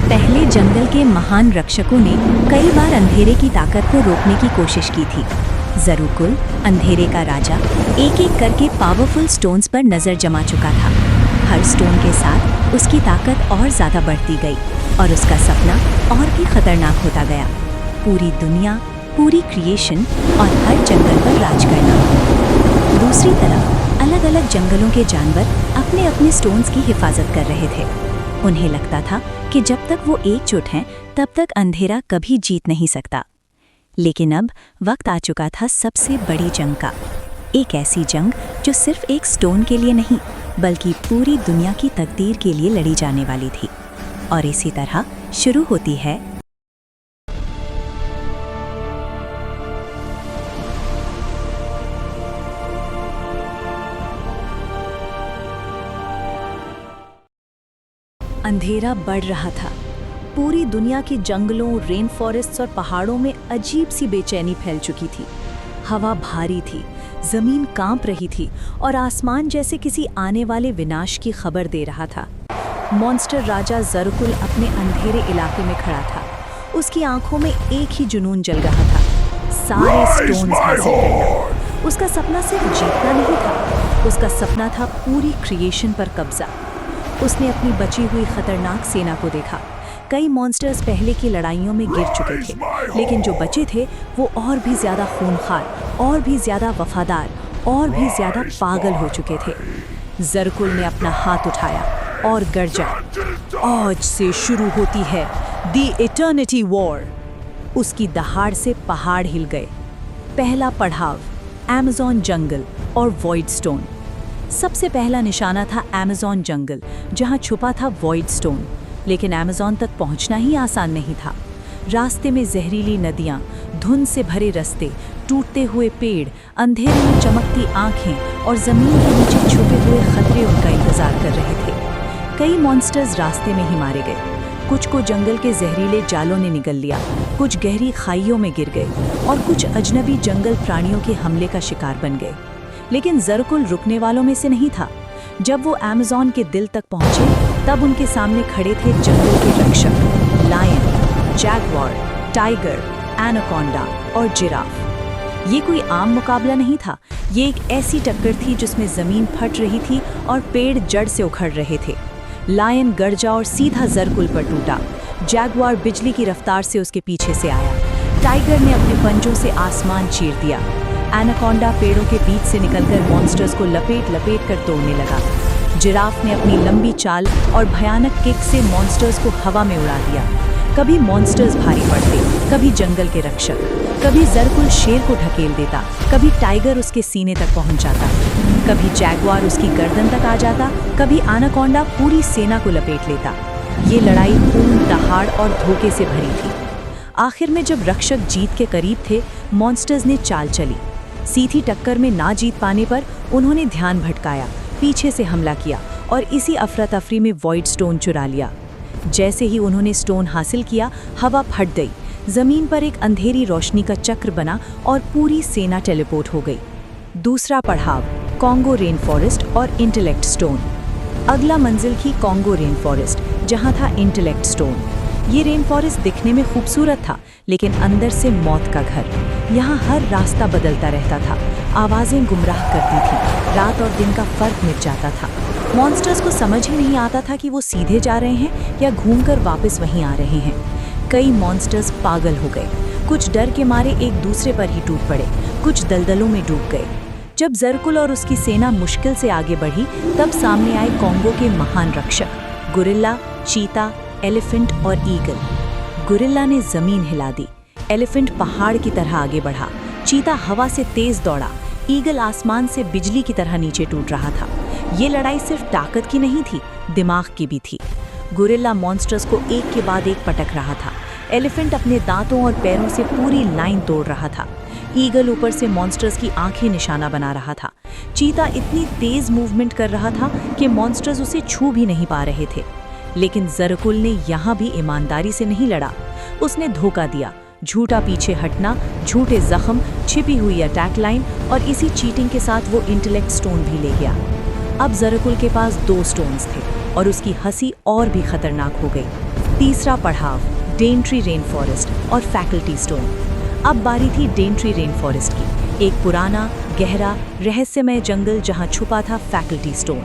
पहले जंगल के महान रक्षकों ने कई बार अंधेरे की ताकत को रोकने की कोशिश की थी। ज़रूकुल, अंधेरे का राजा, एक एक करके पावरफुल स्टोन्स पर नज़र जमा चुका था। हर स्टोन के साथ उसकी ताकत और ज़्यादा बढ़ती गई और उसका सपना और भी खतरनाक होता गया। पूरी दुनिया, पूरी क्रिएशन और हर जंगल पर राज करना। दूसरी तरफ अलग अलग जंगलों के जानवर अपने अपने स्टोन्स की हिफाजत कर रहे थे। उन्हें लगता था कि जब तक वो एकजुट हैं तब तक अंधेरा कभी जीत नहीं सकता। लेकिन अब वक्त आ चुका था सबसे बड़ी जंग का। एक ऐसी जंग जो सिर्फ एक स्टोन के लिए नहीं बल्कि पूरी दुनिया की तकदीर के लिए लड़ी जाने वाली थी। और इसी तरह शुरू होती है अंधेरा बढ़ रहा था। पूरी दुनिया के जंगलों, रेन फॉरेस्ट्स और पहाड़ों में अजीब सी बेचैनी फैल चुकी थी। हवा भारी थी, जमीन कांप रही थी और आसमान जैसे किसी आने वाले विनाश की खबर दे रहा था। मॉन्स्टर राजा ज़रूकुल अपने अंधेरे इलाके में खड़ा था। उसकी आंखों में एक ही जुनून जल रहा था, सारे स्टोन्स हासिल करना। उसका सपना सिर्फ जीतना नहीं था, उसका सपना था पूरी क्रिएशन पर कब्जा। उसने अपनी बची हुई खतरनाक सेना को देखा। कई मॉन्स्टर्स पहले की लड़ाइयों में गिर चुके थे, लेकिन जो बचे थे वो और भी ज़्यादा खूंखार, और भी ज़्यादा वफादार, और भी ज़्यादा पागल हो चुके थे। ज़रूकुल ने अपना हाथ उठाया और गर्जा, आज से शुरू होती है द इटर्निटी वॉर। उसकी दहाड़ से पहाड़ हिल गए। पहला पड़ाव अमेज़न जंगल और वॉइड स्टोन। सबसे पहला निशाना था अमेज़न जंगल, जहां छुपा था वॉइड स्टोन। लेकिन अमेज़न तक पहुंचना ही आसान नहीं था। रास्ते में जहरीली नदियां, धुंध से भरे रास्ते, टूटते हुए पेड़, अंधेरे में चमकती आंखें और जमीन के नीचे छुपे हुए खतरे उनका इंतजार कर रहे थे। कई मॉन्स्टर्स रास्ते में ही मारे गए। कुछ को जंगल के जहरीले जालों ने निगल लिया, कुछ गहरी खाइयों में गिर गए और कुछ अजनबी जंगल प्राणियों के हमले का शिकार बन गए। लेकिन ज़रूकुल रुकने वालों में से नहीं था। जब वो अमेज़न के दिल तक पहुंचे तब उनके सामने खड़े थे जंगल के रक्षक, लायन, जैगुआर, टाइगर, एनाकोंडा और जिराफ। ये कोई आम मुकाबला नहीं था। ये एक ऐसी टक्कर थी जिसमें ज़मीन फट रही थी और पेड़ जड़ से उखड़ रहे थे। लायन गरजा और सीधा ज़रूकुल पर टूटा। जैगुआर बिजली की रफ्तार से उसके पीछे से आया। टाइगर ने अपने पंजों से आसमान चीर दिया। एनाकोंडा पेड़ों के बीच से निकलकर मॉन्स्टर्स को लपेट लपेट कर तोड़ने लगा। जिराफ ने अपनी लंबी चाल और भयानक किक से मॉन्स्टर्स को हवा में उड़ा दिया। कभी मॉन्स्टर्स भारी पड़ते, कभी जंगल के रक्षक, कभी ज़रूकुल शेर को ढकेल देता, कभी टाइगर उसके सीने तक पहुंच जाता, कभी जैगुआर उसकी गर्दन तक आ जाता, कभी एनाकोंडा पूरी सेना को लपेट लेता। ये लड़ाई खून, दहाड़ और धोखे से भरी थी। आखिर में जब रक्षक जीत के करीब थे, मॉन्स्टर्स ने चाल चली। सीधी टक्कर में ना जीत पाने पर उन्होंने ध्यान भटकाया, पीछे से हमला किया और इसी अफरा तफरी में वॉइड स्टोन चुरा लिया। जैसे ही उन्होंने स्टोन हासिल किया, हवा फट गई, जमीन पर एक अंधेरी रोशनी का चक्र बना और पूरी सेना टेलीपोर्ट हो गई। दूसरा पड़ाव कॉन्गो रेन फॉरेस्ट और इंटेलेक्ट स्टोन। अगला मंजिल थी कॉन्गो रेन फॉरेस्ट, जहाँ था इंटेलेक्ट स्टोन। ये रेन फॉरेस्ट दिखने में खूबसूरत था, लेकिन अंदर से मौत का घर। यहाँ हर रास्ता बदलता रहता था, आवाज़ें गुमराह करती थीं, रात और दिन का फर्क मिट जाता था। मॉन्स्टर्स को समझ ही नहीं आता था कि वो सीधे जा रहे हैं या घूमकर वापस वहीं आ रहे हैं। कई मॉन्स्टर्स पागल हो गए, कुछ डर के मारे एक दूसरे पर ही टूट पड़े, कुछ दलदलों में डूब गए। जब ज़रूकुल और उसकी सेना मुश्किल से आगे बढ़ी, तब सामने आए कॉन्गो के महान रक्षक, गोरिल्ला, चीता, एलिफेंट और ईगल। गोरिल्ला ने जमीन हिला दी, एलिफेंट पहाड़ की तरह आगे बढ़ा, चीता हवा से तेज दौड़ा, ईगल आसमान से बिजली की तरह नीचे टूट रहा था। ये लड़ाई सिर्फ ताकत की नहीं थी, दिमाग की भी थी। गोरिल्ला मॉन्स्टर्स को एक के बाद एक पटक रहा था। एलिफेंट अपने दांतों और पैरों से पूरी लाइन तोड़ रहा था। ईगल ऊपर से मॉन्स्टर्स की आंखें निशाना बना रहा था। चीता इतनी तेज मूवमेंट कर रहा था कि मॉन्स्टर्स उसे छू भी नहीं पा रहे थे। लेकिन ज़रूकुल ने यहाँ भी ईमानदारी से नहीं लड़ा। उसने धोखा दिया, झूठा पीछे हटना, झूठे जख्म, छिपी हुई अटैक लाइन और इसी चीटिंग के साथ वो इंटेलेक्ट स्टोन भी ले गया। अब ज़रूकुल के पास 2 स्टोन्स थे और उसकी हंसी और भी खतरनाक हो गई। तीसरा पड़ाव डेनट्री रेन फॉरेस्ट और फैकल्टी स्टोन। अब बारी थी डेनट्री रेन फॉरेस्ट की, एक पुराना, गहरा, रहस्यमय जंगल जहां छुपा था फैकल्टी स्टोन।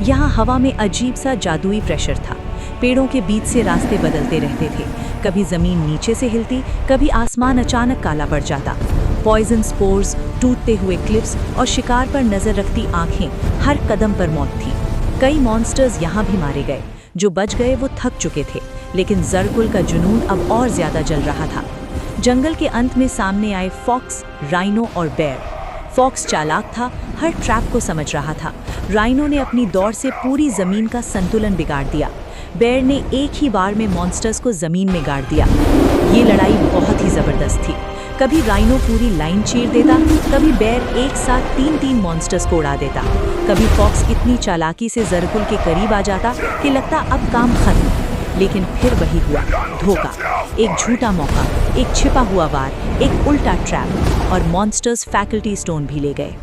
यहाँ हवा में अजीब सा जादुई प्रेशर था। पेड़ों के बीच से रास्ते बदलते रहते थे, कभी जमीन नीचे से हिलती, कभी आसमान अचानक काला पड़ जाता। पॉइजन स्पोर्स, टूटते हुए क्लिफ्स और शिकार पर नजर रखती आंखें, हर कदम पर मौत थी। कई मॉन्स्टर्स यहाँ भी मारे गए। जो बच गए वो थक चुके थे, लेकिन ज़रकुल का जुनून अब और ज्यादा जल रहा था। जंगल के अंत में सामने आए फॉक्स, राइनो और बेयर। फॉक्स चालाक था, हर ट्रैप को समझ रहा था। राइनो ने अपनी दौड़ से पूरी जमीन का संतुलन बिगाड़ दिया। बेयर ने एक ही बार में मॉन्स्टर्स को जमीन में गाड़ दिया। ये लड़ाई बहुत ही जबरदस्त थी। कभी राइनो पूरी लाइन चीर देता, कभी बेयर एक साथ 3-3 मॉन्स्टर्स को उड़ा देता। कभी फॉक्स इतनी चालाकी से ज़रकुल के करीब आ जाता कि लगता अब काम खत्म। लेकिन फिर वही हुआ, धोखा, एक झूठा मौका, एक छिपा हुआ वार, एक उल्टा ट्रैप, और मॉन्स्टर्स फैकल्टी स्टोन भी ले गए।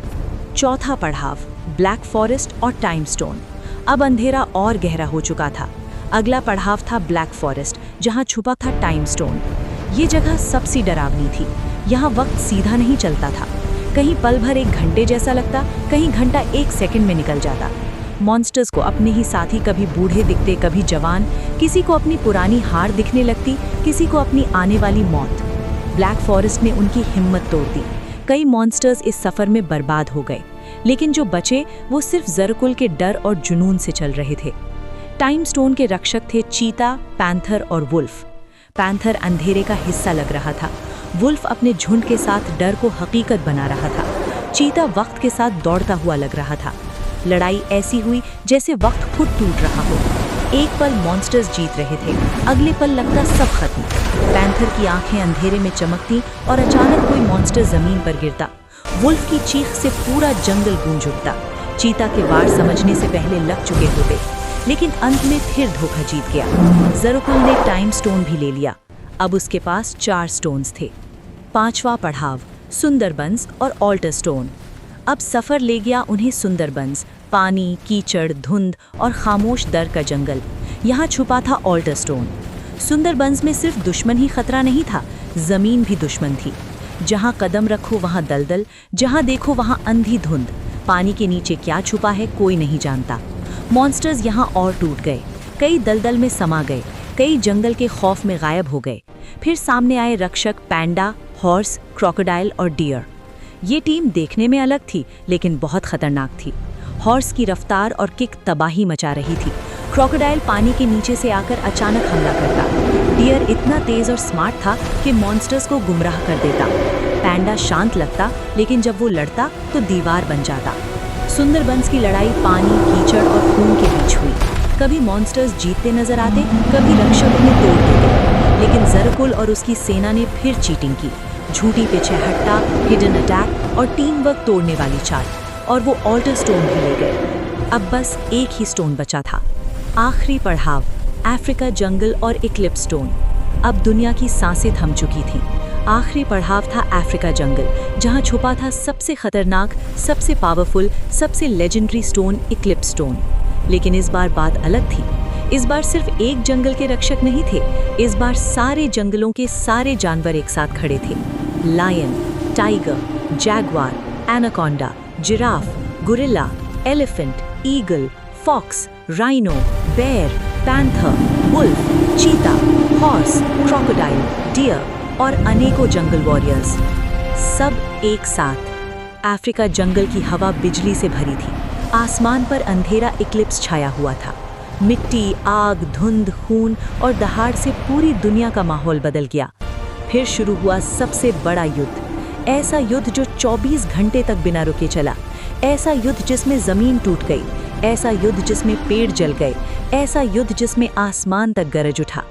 चौथा पड़ाव ब्लैक फॉरेस्ट और टाइम स्टोन। अब अंधेरा और गहरा हो चुका था। अगला पड़ाव था ब्लैक फॉरेस्ट, जहां छुपा था टाइम स्टोन। ये जगह सबसे डरावनी थी। यहाँ वक्त सीधा नहीं चलता था। कहीं पल भर 1 घंटे जैसा लगता, कहीं घंटा 1 सेकंड में निकल जाता। मॉन्स्टर्स को अपने ही साथी कभी बूढ़े दिखते, कभी जवान, किसी को अपनी पुरानी हार दिखने लगती, किसी को अपनी आने वाली मौत। ब्लैक फॉरेस्ट ने उनकी हिम्मत तोड़ दी। कई मॉन्स्टर्स इस सफ़र में बर्बाद हो गए, लेकिन जो बचे वो सिर्फ ज़रकुल के डर और जुनून से चल रहे थे। टाइम स्टोन के रक्षक थे चीता, पैंथर और वुल्फ। पैंथर अंधेरे का हिस्सा लग रहा था। वुल्फ अपने झुंड के साथ डर को हकीकत बना रहा था। चीता वक्त के साथ दौड़ता हुआ लग रहा था। लड़ाई ऐसी हुई जैसे वक्त खुद टूट रहा हो। एक पल मॉन्स्टर्स जीत रहे थे, अगले पल लगता सब खत्म। पैंथर की आंखें अंधेरे में चमकती और अचानक कोई मॉन्स्टर जमीन पर गिरता। वुल्फ की चीख से पूरा जंगल गूंज उठता। चीता के वार समझने से पहले लग चुके होते, लेकिन अंत में फिर धोखा जीत गया। ज़रकुल ने टाइम स्टोन भी ले लिया। अब उसके पास 4 स्टोन्स थे। पांचवा पड़ाव सुंदरबंस और ऑल्टर स्टोन। अब सफ़र ले गया उन्हें सुंदरबंस, पानी, कीचड़, धुंध और खामोश दर का जंगल। यहाँ छुपा था ऑल्टर स्टोन। सुंदरबंस में सिर्फ दुश्मन ही खतरा नहीं था, ज़मीन भी दुश्मन थी। जहाँ कदम रखो वहाँ दलदल, जहाँ देखो वहाँ अंधी धुंध। पानी के नीचे क्या छुपा है कोई नहीं जानता। मॉन्स्टर्स यहाँ और टूट गए, कई दलदल में समा गए, कई जंगल के खौफ में गायब हो गए। फिर सामने आए रक्षक पैंडा, हॉर्स, क्रोकोडाइल और डियर। ये टीम देखने में अलग थी, लेकिन बहुत खतरनाक थी। हॉर्स की रफ्तार और किक तबाही मचा रही थी। क्रोकोडाइल पानी के नीचे से आकर अचानक हमला करता। डियर इतना तेज और स्मार्ट था कि मॉन्स्टर्स को गुमराह कर देता। पैंडा शांत लगता, लेकिन जब वो लड़ता तो दीवार बन जाता। सुंदरबंस की लड़ाई पानी, कीचड़ और खून के बीच हुई। कभी मॉन्स्टर्स जीतते नजर आते, कभी रक्षक उन्हें तोड़ देते। लेकिन ज़रकुल और उसकी सेना ने फिर चीटिंग की। झूठी पीछेहट्टा, हिडन अटैक और टीम वर्क तोड़ने वाली चाल, और वो ऑल्टर स्टोन भी ले गए। अब बस एक ही स्टोन बचा था। आखिरी पड़ाव अफ्रीका जंगल और इक्लिप्स स्टोन। अब दुनिया की सांसें थम चुकी थीं। आखिरी पड़ाव था अफ्रीका जंगल, जहां छुपा था सबसे खतरनाक, सबसे पावरफुल, सबसे लेजेंडरी स्टोन इक्लिप्स स्टोन। लेकिन इस बार बात अलग थी। इस बार सिर्फ एक जंगल के रक्षक नहीं थे, इस बार सारे जंगलों के सारे जानवर एक साथ खड़े थे। Lion, tiger, jaguar, anaconda, giraffe, gorilla, elephant, eagle, fox, rhino, bear, panther, wolf, चीता, हॉर्स, क्रोकोडाइल, डियर और अनेकों जंगल वॉरियर्स, सब एक साथ। अफ्रीका जंगल की हवा बिजली से भरी थी। आसमान पर अंधेरा इक्लिप्स छाया हुआ था। मिट्टी, आग, धुंध, खून और दहाड़ से पूरी दुनिया का माहौल बदल गया। फिर शुरू हुआ सबसे बड़ा युद्ध। ऐसा युद्ध जो 24 घंटे तक बिना रुके चला। ऐसा युद्ध जिसमें ज़मीन टूट गई। ऐसा युद्ध जिसमें पेड़ जल गए। ऐसा युद्ध जिसमें आसमान तक गरज उठा।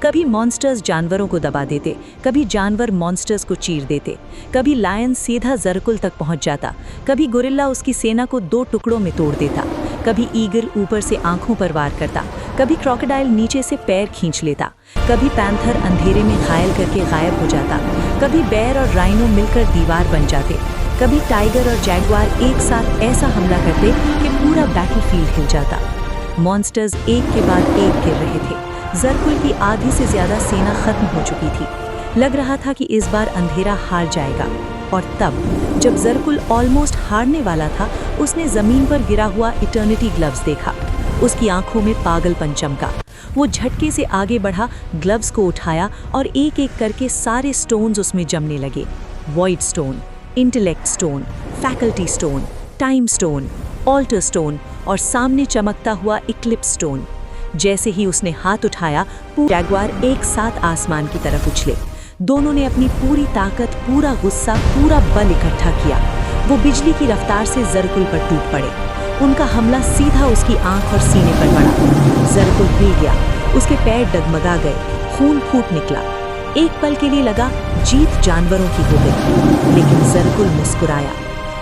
कभी मॉन्स्टर्स जानवरों को दबा देते, कभी जानवर मॉन्स्टर्स को चीर देते, कभी लायन सीधा ज़रकुल तक पहुंच जाता, कभी गोरिल्ला उसकी सेना को 2 टुकड़ों में तोड़ देता, कभी ईगल ऊपर से आंखों पर वार करता, कभी क्रोकोडाइल नीचे से पैर खींच लेता, कभी पैंथर अंधेरे में घायल करके गायब हो जाता, कभी बेयर और राइनो मिलकर दीवार बन जाते, कभी टाइगर और जैगवार एक साथ ऐसा हमला करते कि पूरा बैटलफील्ड हिल जाता। मॉन्स्टर्स एक के बाद एक गिर रहे थे। जरकुल की आधी से ज्यादा सेना खत्म हो चुकी थी। लग रहा था कि इस बार अंधेरा हार जाएगा। और तब जब जरकुल ऑलमोस्ट हारने वाला था, उसने जमीन पर गिरा हुआ इटर्निटी ग्लव्स देखा। उसकी आंखों में पागलपन चमका। वो झटके से आगे बढ़ा, ग्लव्स को उठाया और एक एक करके सारे स्टोन्स उसमें जमने लगे। Void stone, intellect stone, faculty stone, time stone, alter stone और सामने चमकता हुआ इक्लिप्स स्टोन। जैसे ही उसने हाथ उठाया, जैगुआर एक साथ आसमान की तरफ उछले। दोनों ने अपनी पूरी ताकत, पूरा गुस्सा, पूरा बल इकट्ठा किया। वो बिजली की रफ्तार से जरकुल पर टूट पड़े। उनका हमला सीधा उसकी आंख और सीने पर पड़ा। जरकुल हिल गया, उसके पैर डगमगा गए, खून फूट निकला। एक पल के लिए लगा जीत जानवरों की हो गई, लेकिन जरकुल मुस्कुराया।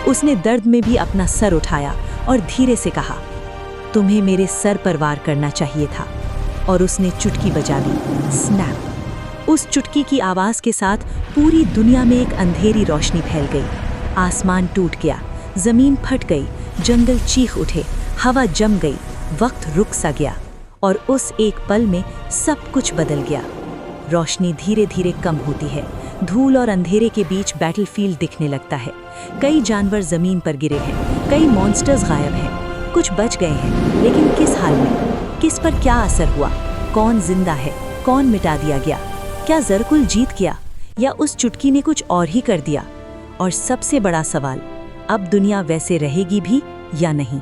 उसने दर्द में भी अपना सर उठाया और धीरे से कहा, तुम्हें मेरे सर पर वार करना चाहिए था। और उसने चुटकी बजा दी, स्नैप। उस चुटकी की आवाज के साथ पूरी दुनिया में एक अंधेरी रोशनी फैल गई। आसमान टूट गया, जमीन फट गई, जंगल चीख उठे, हवा जम गई, वक्त रुक सा गया। और उस एक पल में सब कुछ बदल गया। रोशनी धीरे धीरे कम होती है, धूल और अंधेरे के बीच बैटलफील्ड दिखने लगता है। कई जानवर जमीन पर गिरे हैं, कई मॉन्स्टर्स गायब हैं, कुछ बच गए हैं, लेकिन किस हाल में? किस पर क्या असर हुआ? कौन जिंदा है, कौन मिटा दिया गया? क्या जरकुल जीत गया या उस चुटकी ने कुछ और ही कर दिया? और सबसे बड़ा सवाल, अब दुनिया वैसे रहेगी भी या नहीं?